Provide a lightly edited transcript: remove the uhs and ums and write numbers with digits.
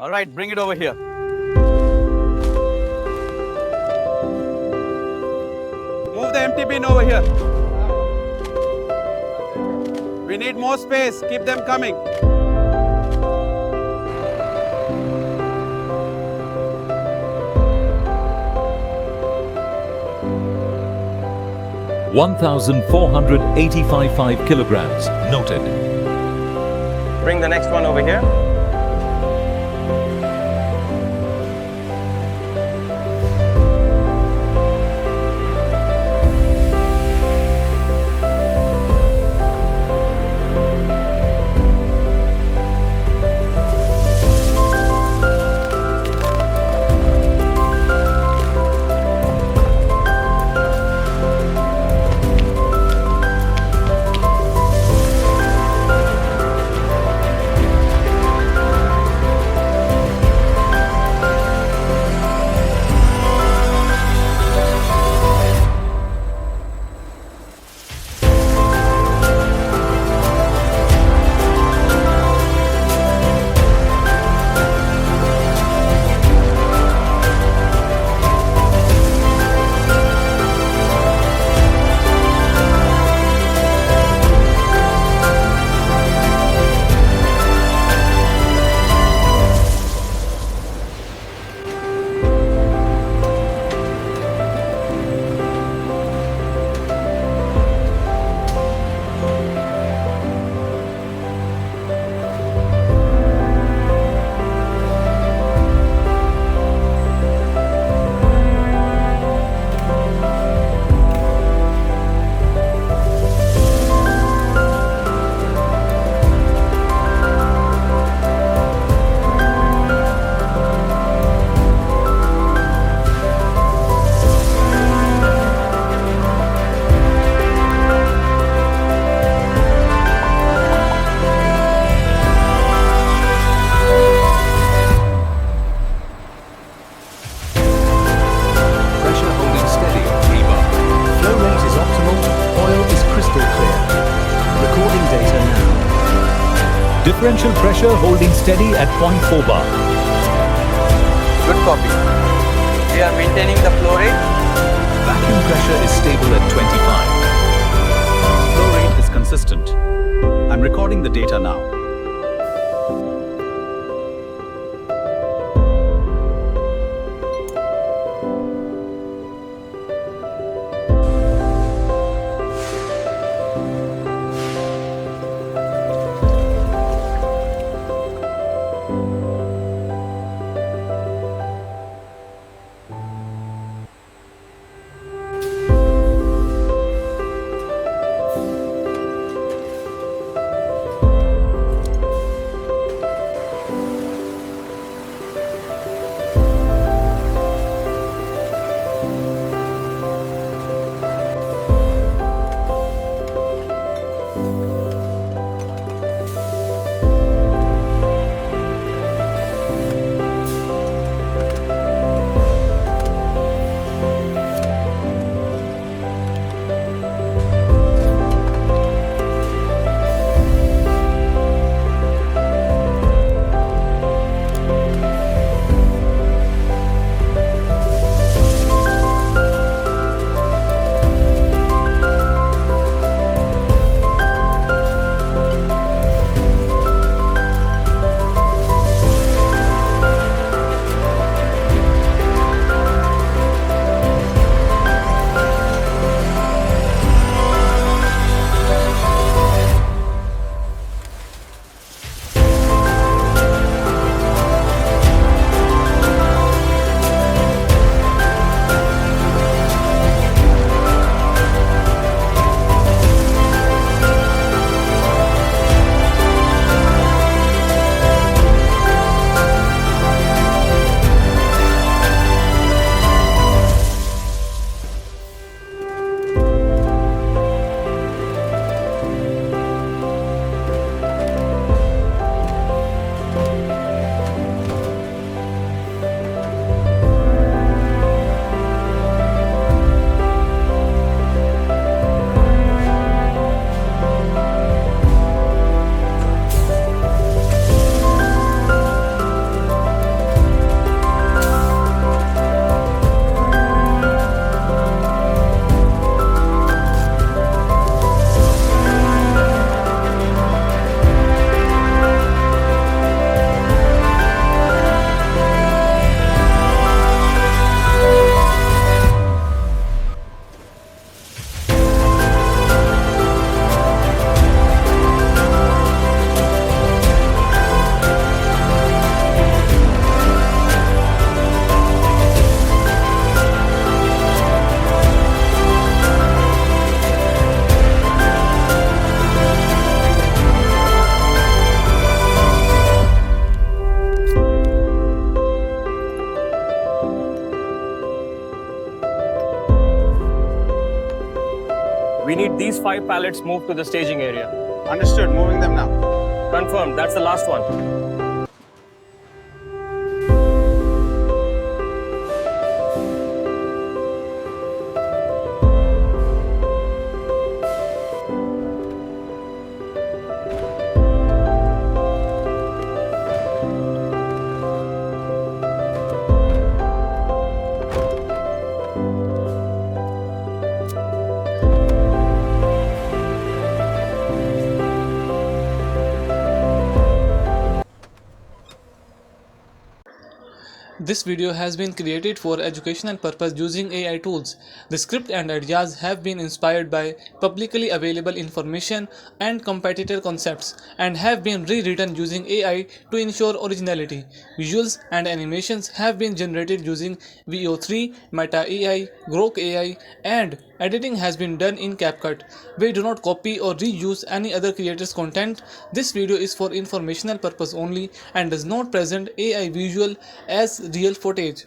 All right, bring it over here. Move the empty bin over here. We need more space. Keep them coming. $1,485 kilograms. Noted. Bring the next one over here. Differential pressure holding steady at 0.4 bar. Good copy. We are maintaining the flow rate. Vacuum pressure is stable at 25. Flow rate is consistent. I'm recording the data now. these 5 pallets moved to the staging area. Understood. Moving them now. Confirmed. That's the last one. This video has been created for educational purpose using AI tools. The script and ideas have been inspired by publicly available information and competitor concepts and have been rewritten using AI to ensure originality. Visuals and animations have been generated using VO3, Meta AI, Grok AI, and editing has been done in CapCut. We do not copy or reuse any other creator's content. This video is for informational purpose only and does not present AI visual as real footage.